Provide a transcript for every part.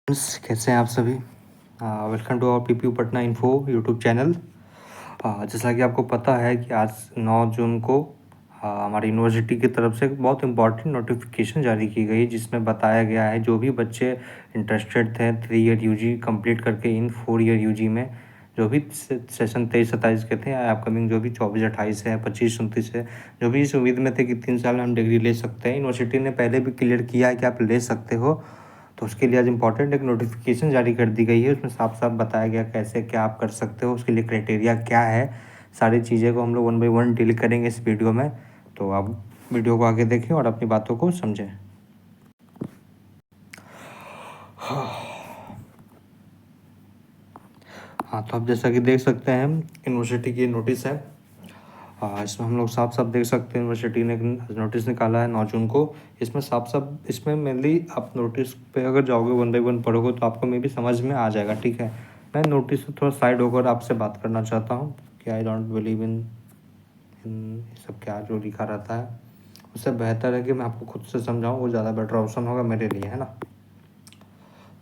Friends, कैसे हैं आप सभी। Welcome to our PPU Patna info YouTube channel. जैसा कि आपको पता है कि आज 9 जून को हमारी यूनिवर्सिटी की तरफ से बहुत इम्पॉर्टेंट नोटिफिकेशन जारी की गई, जिसमें बताया गया है जो भी बच्चे इंटरेस्टेड थे 3 ईयर यूजी कंप्लीट करके इन 4 ईयर यूजी में जो भी सेशन 23-27 के थे, अपकमिंग जो भी 24-28 है, 25-29 है, जो भी इस उम्मीद में थे कि 3 साल में हम डिग्री ले सकते हैं। यूनिवर्सिटी ने पहले भी क्लियर किया है कि आप ले सकते हो, तो उसके लिए आज इम्पॉर्टेंट एक नोटिफिकेशन जारी कर दी गई है। उसमें साफ साफ बताया गया कैसे क्या आप कर सकते हो, उसके लिए क्राइटेरिया क्या है। सारी चीज़ें को हम लोग 1 बाय 1 डील करेंगे इस वीडियो में, तो आप वीडियो को आगे देखें और अपनी बातों को समझें। हाँ, तो आप जैसा कि देख सकते हैं यूनिवर्सिटी की नोटिस है। इसमें हम लोग साफ साफ देख सकते हैं यूनिवर्सिटी ने नोटिस निकाला है 9 जून को। इसमें साफ साफ इसमें मेनली आप नोटिस पे अगर जाओगे 1 बाय 1 पढ़ोगे तो आपको मे भी समझ में आ जाएगा। ठीक है, मैं नोटिस से थोड़ा साइड होकर आपसे बात करना चाहता हूँ कि आई डोंट बिलीव इन सब क्या जो लिखा रहता है। उससे बेहतर है कि मैं आपको खुद से समझाऊँ, वो ज़्यादा बेटर ऑप्शन होगा मेरे लिए, है ना।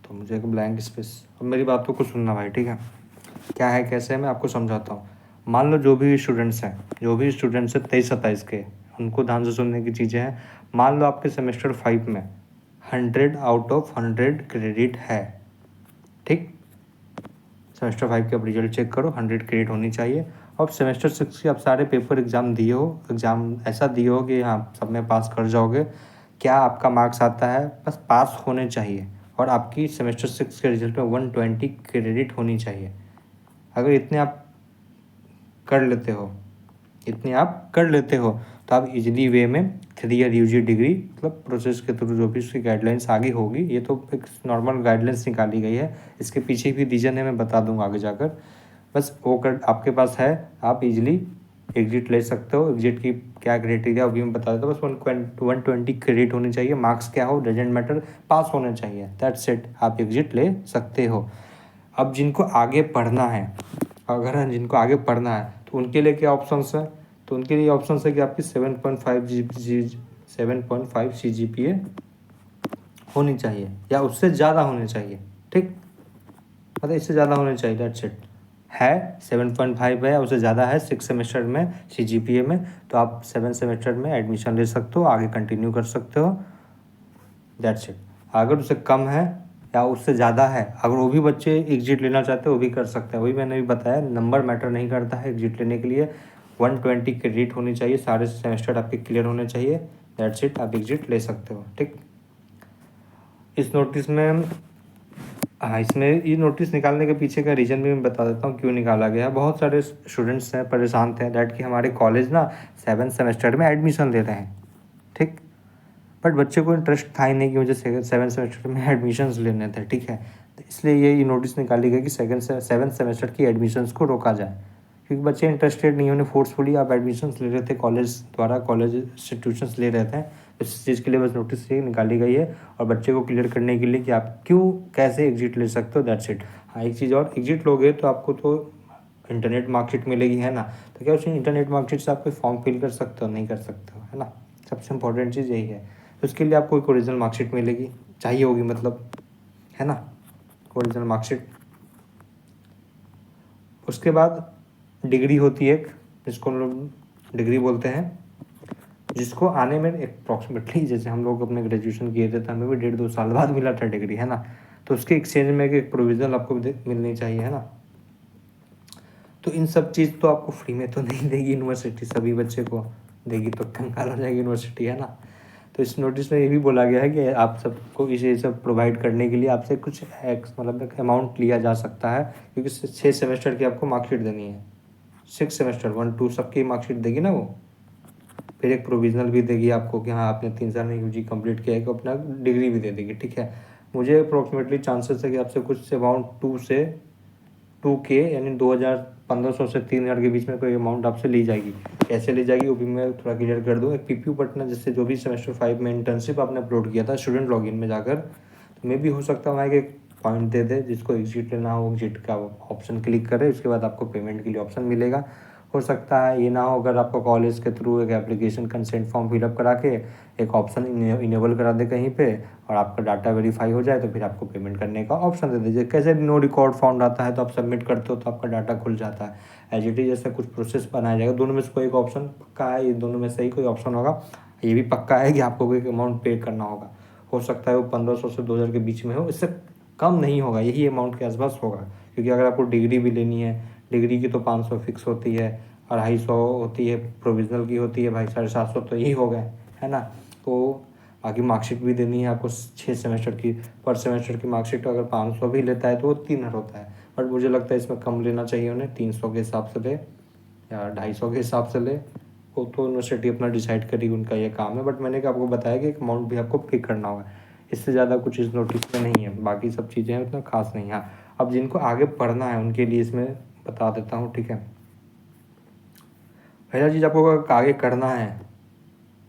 तो मुझे एक ब्लैंक स्पेस, अब मेरी बातों को सुनना भाई, ठीक है। क्या है कैसे है मैं आपको समझाता हूँ। मान लो जो भी स्टूडेंट्स हैं 23-27 के, उनको ध्यान से सुनने की चीज़ें हैं। मान लो आपके सेमेस्टर 5 में 100 आउट ऑफ 100 क्रेडिट है, ठीक। सेमेस्टर 5 के आप रिजल्ट चेक करो, 100 क्रेडिट होनी चाहिए। और सेमेस्टर 6 के आप सारे पेपर एग्ज़ाम दिए हो, एग्ज़ाम ऐसा दिए हो कि हाँ सब में पास कर जाओगे। क्या आपका मार्क्स आता है, बस पास होने चाहिए। और आपकी सेमेस्टर 6 के रिजल्ट में 120 क्रेडिट होनी चाहिए। अगर इतने आप कर लेते हो, तो आप इजीली वे में 3 ईयर यूजी डिग्री मतलब प्रोसेस के थ्रू जो भी उसकी गाइडलाइंस आगे होगी, ये तो एक नॉर्मल गाइडलाइंस निकाली गई है, इसके पीछे भी रीज़न है, मैं बता दूंगा आगे जाकर। बस वो कर आपके पास है, आप इजीली एग्जिट ले सकते हो। एग्जिट की क्या क्राइटेरिया अभी मैं बता देता हूँ। बस 120 क्रेडिट होनी चाहिए, मार्क्स क्या हो डजेंट मैटर, पास होने चाहिए, दैट्स इट, आप एग्जिट ले सकते हो। अब जिनको आगे पढ़ना है, जिनको आगे पढ़ना है तो उनके लिए क्या ऑप्शंस है, तो उनके लिए ऑप्शंस है कि आपकी 7.5 CGPA होनी चाहिए या उससे ज़्यादा होनी चाहिए, ठीक। मतलब इससे ज़्यादा होनी चाहिए, दैट्स इट। है 7.5 है, उससे ज़्यादा है 6 सेमेस्टर में CGPA में, तो आप 7 सेमेस्टर में एडमिशन ले सकते हो, आगे कंटिन्यू कर सकते हो, दैट्स इट। अगर उससे कम है या उससे ज़्यादा है, अगर वो भी बच्चे एग्जिट लेना चाहते हैं वो भी कर सकते हैं। वही मैंने भी बताया, नंबर मैटर नहीं करता है एग्जिट लेने के लिए। 120 क्रेडिट होनी चाहिए, सारे सेमेस्टर आपके क्लियर होने चाहिए, दैट्स इट, आप एग्जिट ले सकते हो, ठीक। इस नोटिस में इसमें ये नोटिस निकालने के पीछे का रीज़न भी मैं बता देता हूँ क्यों निकाला गया। बहुत सारे स्टूडेंट्स हैं परेशान थे दैट कि हमारे कॉलेज ना 7 सेमेस्टर में एडमिशन ले रहे हैं, ठीक। बट बच्चे को इंटरेस्ट था ही नहीं कि मुझे 7 सेमेस्टर में एडमिशन्स लेने थे, ठीक है। तो इसलिए ये नोटिस निकाली गई कि 7 सेमेस्टर की एडमिशन्स को रोका जाए, क्योंकि बच्चे इंटरेस्टेड नहीं होने फोर्सफुली आप एडमिशन्स ले रहे थे, कॉलेज द्वारा कॉलेज इंस्टीट्यूशंस ले रहे थे। इस चीज़ के लिए बस नोटिस ये निकाली गई है और बच्चे को क्लियर करने के लिए कि आप क्यों कैसे एग्जिट ले सकते हो, दैट्स इट। हाँ, एक चीज़ और, एग्जिट लोगे तो आपको तो इंटरनेट मार्कशीट मिलेगी, है ना। तो क्या उस इंटरनेट मार्कशीट से आप कोई फॉर्म फिल कर सकते हो, नहीं कर सकते हो, है ना। सबसे इंपॉर्टेंट चीज़ यही है। तो उसके लिए आपको एक ओरिजिनल मार्कशीट मिलेगी, चाहिए होगी मतलब, है ना, ओरिजिनल मार्कशीट। उसके बाद डिग्री होती है एक, जिसको हम लोग डिग्री बोलते हैं, जिसको आने में अप्रॉक्सीमेटली, जैसे हम लोग अपने ग्रेजुएशन किए थे तो हमें भी 1.5-2 साल बाद मिला था डिग्री, है ना। तो उसके एक्सचेंज में एक प्रोविज़नल आपको मिलनी चाहिए, है ना। तो इन सब चीज़ तो आपको फ्री में तो नहीं देगी यूनिवर्सिटी, सभी बच्चे को देगी तो कंगाल हो जाएगी यूनिवर्सिटी, है ना। तो इस नोटिस में ये भी बोला गया है कि आप सबको इसे सब प्रोवाइड करने के लिए आपसे कुछ मतलब एक अमाउंट लिया जा सकता है, क्योंकि 6 सेमेस्टर की आपको मार्कशीट देनी है। 6 सेमेस्टर 1 2 सबकी मार्कशीट देगी ना वो, फिर एक प्रोविजनल भी देगी आपको कि हाँ आपने 3 साल में यूजी कंप्लीट किया है, तो अपना डिग्री भी दे देगी, ठीक है। मुझे अप्रोक्सीमेटली चांसेस है कि आपसे कुछ अमाउंट 2 के यानी 2,500 से 3,000 के बीच में कोई अमाउंट आपसे ली जाएगी। कैसे ली जाएगी वो भी मैं थोड़ा क्लियर कर दूँ। एक पीपीयू पटना जिससे जो भी सेमेस्टर 5 में इंटर्नशिप आपने अपलोड किया था स्टूडेंट लॉगिन में जाकर, तो मे भी हो सकता है वहाँ एक पॉइंट दे दे, जिसको एग्जिट लेना हो एग्जिट का ऑप्शन क्लिक करे, उसके बाद आपको पेमेंट के लिए ऑप्शन मिलेगा। हो सकता है ये ना हो अगर आपको कॉलेज के थ्रू एक एप्लीकेशन कंसेंट फॉर्म फिलअप करा के एक ऑप्शन इनेबल करा दे कहीं पे और आपका डाटा वेरीफाई हो जाए तो फिर आपको पेमेंट करने का ऑप्शन दे दीजिए। कैसे नो रिकॉर्ड फाउंड आता है तो आप सबमिट करते हो तो आपका डाटा खुल जाता है। एच जैसा कुछ प्रोसेस बनाया जाएगा। दोनों में से कोई एक ऑप्शन पक्का है, ये दोनों में से ही कोई ऑप्शन होगा। ये भी पक्का है कि आपको कोई अमाउंट पे करना होगा। हो सकता है वो 1500 से 2000 के बीच में हो, इससे कम नहीं होगा, यही अमाउंट के आसपास होगा। क्योंकि अगर आपको डिग्री भी लेनी है, डिग्री की तो 500 फिक्स होती है, 250 होती है, प्रोविजनल की होती है भाई 750 तो यही हो गए, है ना। तो बाकी मार्कशीट भी देनी है आपको 6 सेमेस्टर की। पर सेमेस्टर की मार्कशीट अगर 500 भी लेता है तो वो 3 होता है। बट मुझे लगता है इसमें कम लेना चाहिए उन्हें, 300 के हिसाब से ले या 250 के हिसाब से ले, वो तो यूनिवर्सिटी अपना डिसाइड करेगी, उनका ये काम है। बट मैंने आपको बताया कि एक अमाउंट भी आपको पे करना होगा, इससे ज़्यादा कुछ इस नोटिस में नहीं है। बाकी सब चीज़ें उतना खास नहीं है। अब जिनको आगे पढ़ना है उनके लिए इसमें बता देता हूँ, ठीक है। पहला चीज़ आपको अगर आगे करना है,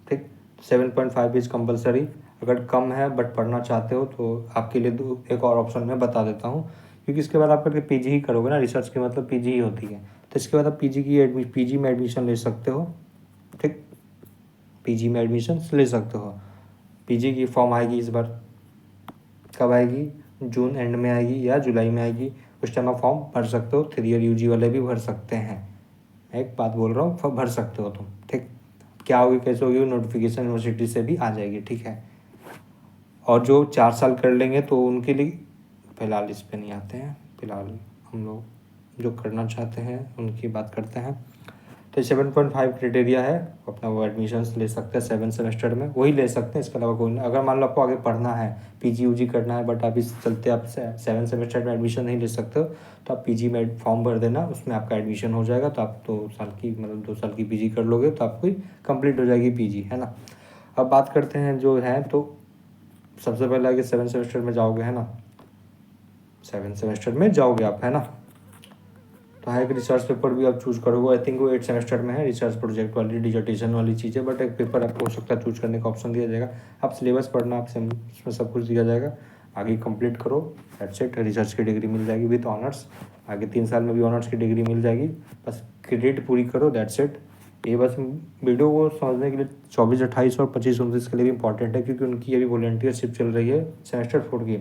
ठीक, 7.5 इज कंपलसरी। अगर कम है बट पढ़ना चाहते हो तो आपके लिए एक और ऑप्शन मैं बता देता हूँ। क्योंकि इसके बाद आप करके पीजी ही करोगे ना, रिसर्च के मतलब पीजी ही होती है। तो इसके बाद आप पीजी में एडमिशन ले सकते हो, ठीक, पीजी में एडमिशन ले सकते हो। पीजी की फॉर्म आएगी इस बार, कब आएगी, जून एंड में आएगी या जुलाई में आएगी। उस टाइम आप फॉर्म भर सकते हो। 3 ईयर यूजी वाले भी भर सकते हैं। मैं एक बात बोल रहा हूँ, भर सकते हो तुम, ठीक। क्या होगी कैसे होगी, नोटिफिकेशन यूनिवर्सिटी से भी आ जाएगी, ठीक है। और जो 4 साल कर लेंगे तो उनके लिए फ़िलहाल इस पे नहीं आते हैं। फ़िलहाल हम लोग जो करना चाहते हैं उनकी बात करते हैं। तो 7.5 क्राइटेरिया है, अपना वो एडमिशन्स ले सकते हैं 7 सेमेस्टर में, वही ले सकते हैं। इसके अलावा कोई नहीं। अगर मान लो आपको आगे पढ़ना है, पीजी यूजी करना है, बट आप इस चलते आप 7 सेमेस्टर में एडमिशन नहीं ले सकते हो, तो आप पीजी में फॉर्म भर देना, उसमें आपका एडमिशन हो जाएगा। तो आप 2 साल की मतलब 2 साल की पीजी कर लोगे तो आपकी कंप्लीट हो जाएगी पीजी, है ना। अब बात करते हैं जो है, तो सबसे पहले आगे 7 सेमेस्टर में जाओगे, है ना, 7 सेमेस्टर में जाओगे आप, है ना। तो है एक रिसर्च पेपर भी आप चूज़ करोगे। आई थिंक वो 8 सेमेस्टर में है, रिसर्च प्रोजेक्ट वाली डिजर्टेशन वाली चीज़ है। बट एक पेपर आपको हो सकता है चूज करने का ऑप्शन दिया जाएगा। आप सिलेबस पढ़ना, आपसे उसमें सब कुछ दिया जाएगा। आगे कंप्लीट करो, दैट्स इट, रिसर्च की डिग्री मिल जाएगी विद ऑनर्स। आगे 3 साल में भी ऑनर्स की डिग्री मिल जाएगी। बस क्रेडिट पूरी करो, दैट्स इट। ये बस वीडियो को समझने के लिए 24, 28 और 25, 29 के लिए भी इंपॉर्टेंट है, क्योंकि उनकी अभी वॉलंटियरशिप चल रही है सेमेस्टर 4 की,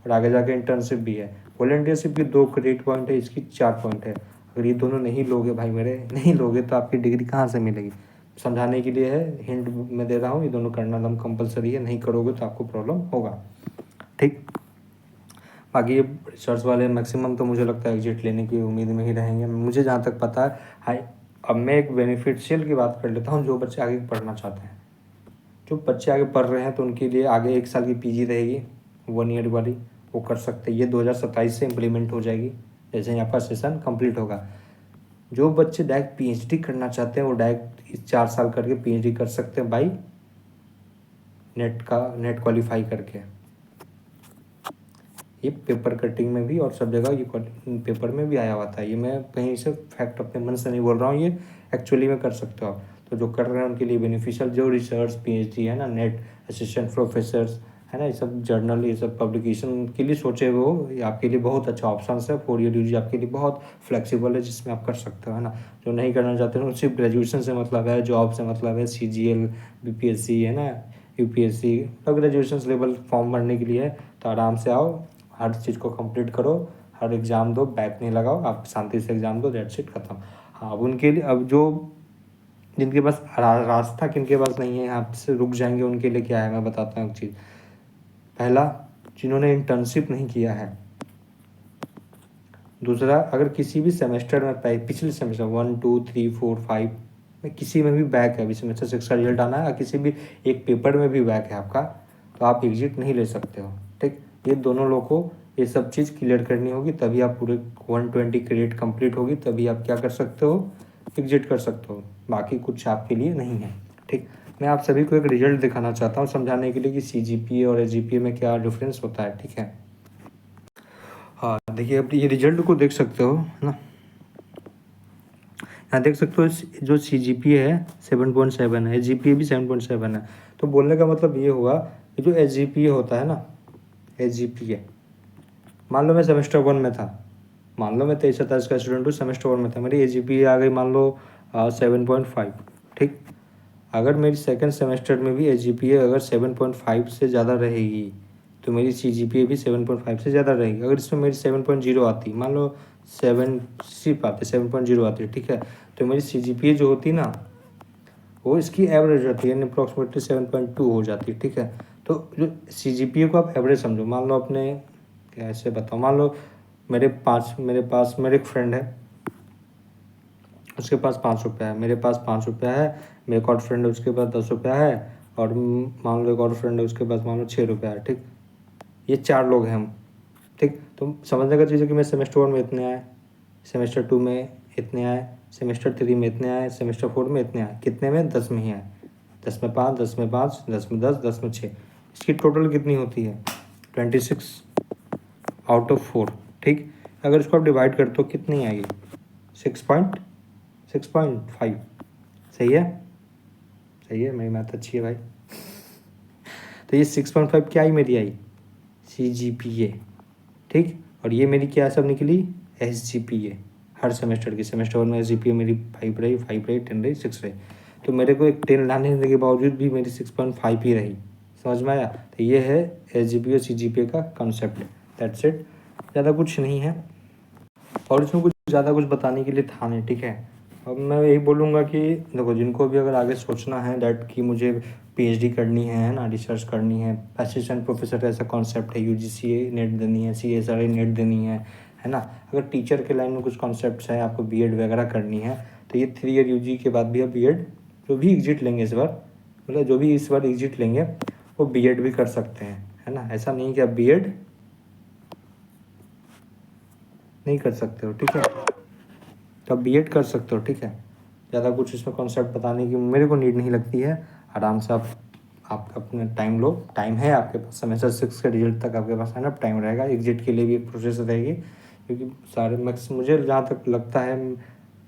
और आगे जाके इंटर्नशिप भी है। वॉलंटियरशिप की 2 क्रेडिट पॉइंट है, इसकी 4 पॉइंट है। अगर ये दोनों नहीं लोगे भाई मेरे, नहीं लोगे तो आपकी डिग्री कहाँ से मिलेगी। समझाने के लिए है, हिंट मैं दे रहा हूँ, ये दोनों करना एकदम कंपलसरी है। नहीं करोगे तो आपको प्रॉब्लम होगा, ठीक। बाकी ये रिसर्च वाले मैक्सिमम तो मुझे लगता है एग्जिट लेने की उम्मीद में ही रहेंगे, मुझे जहाँ तक पता है। हाई, अब मैं एक बेनिफिशियल की बात कर लेता हूँ। जो बच्चे आगे पढ़ना चाहते हैं, जो बच्चे आगे पढ़ रहे हैं, तो उनके लिए आगे 1 साल की पीजी रहेगी, 1 ईयर वाली, वो कर सकते हैं। ये 2027 से इम्प्लीमेंट हो जाएगी, जैसे ही आपका सेशन कंप्लीट होगा। जो बच्चे डायरेक्ट पीएचडी करना चाहते हैं वो डायरेक्ट 4 साल करके पीएचडी कर सकते हैं भाई, नेट क्वालिफाई करके। ये पेपर कटिंग में भी और सब जगह ये पेपर में भी आया हुआ था। ये मैं कहीं से फैक्ट अपने मन से नहीं बोल रहा हूँ, ये एक्चुअली में कर सकते हो आप। तो जो कर रहे हैं उनके लिए बेनिफिशियल, जो रिसर्च पीएचडी है ना, नेट असिस्टेंट प्रोफेसर्स है ना, ये सब जर्नल, ये सब पब्लिकेशन के लिए सोचे हुए हो, ये आपके लिए बहुत अच्छा ऑप्शन है। 4 ईयर यूजी आपके लिए बहुत फ्लेक्सिबल है, जिसमें आप कर सकते हो, है ना। जो नहीं करना चाहते हो, सिर्फ ग्रेजुएशन से मतलब है, जॉब से मतलब है, CGL BPSC है ना, UPSC, तो ग्रेजुएशन लेवल फॉर्म भरने के लिए है। तो आराम से आओ, हर चीज़ को कंप्लीट करो, हर एग्ज़ाम दो, बैक नहीं लगाओ, आप शांति से एग्ज़ाम दो, दैट्स इट, खत्म। हाँ, अब उनके लिए, अब जो जिनके पास रास्ता किनके पास नहीं है, यहाँ से रुक जाएंगे, उनके लिए क्या है मैं बताता हूँ एक चीज़। पहला, जिन्होंने इंटर्नशिप नहीं किया है। दूसरा, अगर किसी भी सेमेस्टर में पिछले सेमेस्टर 1, 2, 3, 4, 5 में किसी में भी बैक है, अभी सेमेस्टर 6 का रिजल्ट आना है, किसी भी एक पेपर में भी बैक है आपका, तो आप एग्जिट नहीं ले सकते हो, ठीक। ये दोनों लोगों को ये सब चीज़ क्लियर करनी होगी, तभी आप पूरे 120 क्रेडिट कंप्लीट होगी, तभी आप क्या कर सकते हो, एग्जिट कर सकते हो। बाकी कुछ आपके लिए नहीं है, ठीक। मैं आप सभी को एक रिजल्ट दिखाना चाहता हूँ समझाने के लिए कि CGPA और SGPA में क्या डिफरेंस होता है, ठीक है। हाँ, देखिए अब ये रिजल्ट को देख सकते हो ना, यहाँ देख सकते हो जो CGPA है 7.7 है, SGPA भी 7.7 है। तो बोलने का मतलब ये हुआ कि जो SGPA होता है ना, SGPA, मान लो मैं सेमेस्टर 1 में था, मान लो मैं 23-27 का स्टूडेंट हूँ, सेमेस्टर 1 में था, मेरी AGPA आ गई मान लो 7.5, ठीक। अगर मेरी सेकंड सेमेस्टर में भी AGPA अगर 7.5 से ज़्यादा रहेगी तो मेरी CGPA भी 7.5 से ज़्यादा रहेगी। अगर इसमें मेरी 7.0 आती, मान लो 7.0 आती है, ठीक है, तो मेरी CGPA जो होती ना वो इसकी एवरेज होती है, यानी अप्रॉक्सीमेटली 7.2 हो जाती है, ठीक है। तो जो CGPA को आप एवरेज समझो, मान लो अपने कैसे बताओ, मान लो मेरे पास मेरे एक फ्रेंड है, उसके पास 5 रुपया है, मेरे पास 5 रुपया है, मेरे एक और फ्रेंड है उसके पास 10 रुपया है, और मान लो एक और फ्रेंड है उसके पास मान लो 6 रुपया है, ठीक। ये 4 लोग हैं हम, ठीक। तो समझने का चीज़ है कि मैं सेमेस्टर 1 में इतने आए, सेमेस्टर 2 में इतने आए, सेमेस्टर 3 में इतने आए, सेमेस्टर 4 में इतने आए, कितने में 10 में ही आए, 10 में 5, 10 में 5, 10 में 10, 10 में 6, इसकी टोटल कितनी होती है 26 आउट ऑफ 4, ठीक। अगर इसको आप डिवाइड करते हो कितनी आएगी 6.5, सही है, सही है, मेरी मैथ अच्छी है भाई। तो ये 6.5 क्या आई मेरी आई CGPA, ठीक। और ये मेरी क्या सब निकली SGPA, हर सेमेस्टर की, सेमेस्टर 1 में SGPA मेरी 5 रही, 10 रही, 6 रही, तो मेरे को एक 10 लाने के बावजूद भी मेरी 6.5 ही रही, समझ में आया। तो ये है SGPA और CGPA का कॉन्सेप्ट, दैट्स इट, ज़्यादा कुछ नहीं है, और इसमें कुछ ज़्यादा कुछ बताने के लिए था नहीं, ठीक है। अब मैं यही बोलूँगा कि देखो, जिनको भी अगर आगे सोचना है दैट कि मुझे PhD करनी है ना, रिसर्च करनी है, असिस्टेंट प्रोफेसर ऐसा कॉन्सेप्ट है, UGC नेट देनी है, CSRA नेट देनी है ना। अगर टीचर के लाइन में कुछ कॉन्सेप्ट्स है, आपको BEd वगैरह करनी है, तो ये 3 ईयर UG के बाद भी आप BEd जो भी एग्जिट लेंगे इस बार, मतलब जो भी इस बार एग्जिट लेंगे वो BEd भी कर सकते हैं, है ना। ऐसा नहीं कि आप BEd नहीं कर सकते हो, ठीक है, तो आप BEd कर सकते हो, ठीक है। ज़्यादा कुछ इसमें कॉन्सेप्ट बताने की मेरे को नीड नहीं लगती है, आराम से आप अपना टाइम लो, टाइम है आपके पास, सेमेस्टर 6 के रिजल्ट तक आपके पास है ना टाइम रहेगा, एग्जिट के लिए भी एक प्रोसेस रहेगी, क्योंकि सारे मैक्स मुझे जहाँ तक लगता है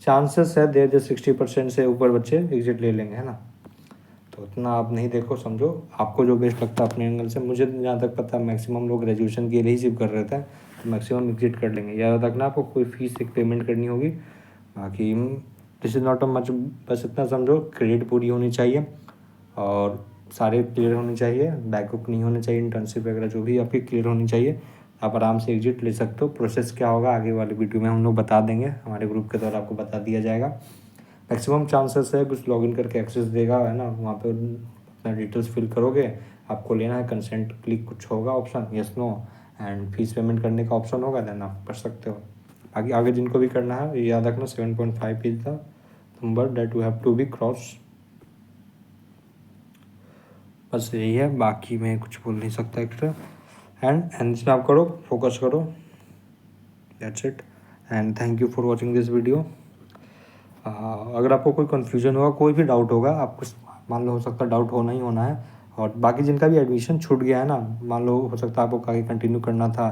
चांसेस है देर जो 60% से ऊपर बच्चे एग्जिट ले लेंगे, है ना। तो उतना आप नहीं देखो, समझो आपको जो बेस्ट लगता है अपने एंगल से। मुझे जहाँ तक पता है मैक्सिमम लोग ग्रेजुएशन के लिए ही सिर्फ कर रहे थे, तो मैक्सिमम एग्जिट कर लेंगे। याद रखना आपको कोई फीस एक पेमेंट करनी होगी, बाकी this is not a much, बस इतना समझो क्रेडिट पूरी होनी चाहिए और सारे क्लियर होने चाहिए, बैकअप नहीं होने चाहिए, इंटर्नशिप वगैरह जो भी आपकी क्लियर होनी चाहिए, आप आराम से एग्जिट ले सकते हो। प्रोसेस क्या होगा आगे वाले वीडियो में हम लोग बता देंगे, हमारे ग्रुप के द्वारा आपको बता दिया जाएगा। मैक्सिमम चांसेस है कुछ लॉगिन करके एक्सेस देगा, है ना, वहाँ पे अपना डिटेल्स फिल करोगे, आपको लेना है कंसेंट क्लिक, कुछ होगा option yes no, and fees payment करने का ऑप्शन होगा, देन आप कर सकते हो। आगे आगे जिनको भी करना है ये याद रखना 7.5 is the number that you have to be cross, बस यही है, बाकी मैं कुछ बोल नहीं सकता एक्स्ट्रा। एंड इसमें आप करो, फोकस करो, that's it, and thank you for watching this video. अगर आपको कोई कन्फ्यूजन होगा, कोई भी डाउट होगा, आपको मान लो हो सकता है डाउट होना ही होना है, और बाकी जिनका भी एडमिशन छूट गया है ना, मान लो हो सकता है आपको आगे कंटिन्यू करना था,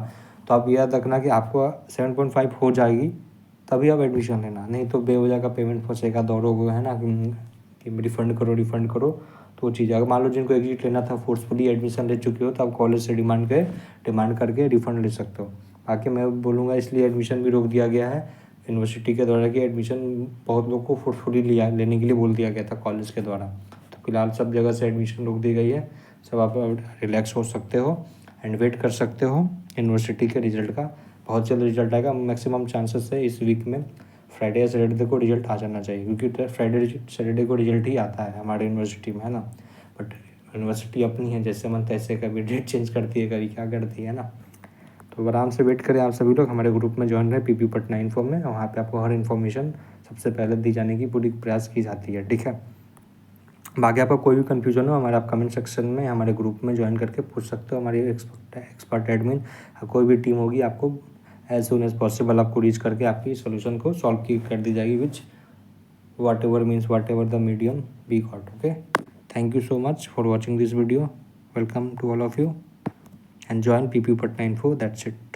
तो आप याद रखना कि आपको 7.5 हो जाएगी तभी आप एडमिशन लेना, नहीं तो बेवजह का पेमेंट फंसेगा, दौड़ोगे, है ना, कि रिफ़ंड करो, तो वो चीज़ अगर मान लो जिनको एग्जिट लेना था फोर्सफुली एडमिशन ले चुके हो, तो आप कॉलेज से डिमांड करके रिफ़ंड ले सकते हो। बाकी मैं बोलूँगा इसलिए एडमिशन भी रोक दिया गया है यूनिवर्सिटी के द्वारा कि एडमिशन बहुत लोग को फोर्सफुली लेने के लिए बोल दिया गया था कॉलेज के द्वारा, तो फिलहाल सब जगह से एडमिशन रोक दी गई है, सब आप रिलैक्स हो सकते हो एंड वेट कर सकते हो यूनिवर्सिटी के रिजल्ट का। बहुत जल्द रिजल्ट आएगा, मैक्सिमम चांसेस है इस वीक में फ्राइडे या सैटरडे को रिजल्ट आ जाना चाहिए, क्योंकि फ्राइडे सैटरडे को रिजल्ट ही आता है हमारे यूनिवर्सिटी में, है ना। बट यूनिवर्सिटी अपनी है, जैसे मन तैसे, कभी डेट चेंज करती है, कभी क्या करती है ना। तो आराम से वेट करें आप सभी लोग, हमारे ग्रुप में ज्वाइन रहे PP पटना इन्फो में, वहाँ पे आपको हर इन्फॉर्मेशन सबसे पहले दी जाने की पूरी प्रयास की जाती है, ठीक है। बाकी आपका कोई भी कन्फ्यूजन हो हमारे आप कमेंट सेक्शन में हमारे ग्रुप में ज्वाइन करके पूछ सकते हो, हमारी एक्सपर्ट एडमिन कोई भी टीम होगी आपको एज सुन एज पॉसिबल आपको रीच करके आपकी सोल्यूशन को सॉल्व की कर दी जाएगी, which whatever the medium be got, okay. Thank you so much for watching this video, welcome to all of you and join PP Patna info, that's it.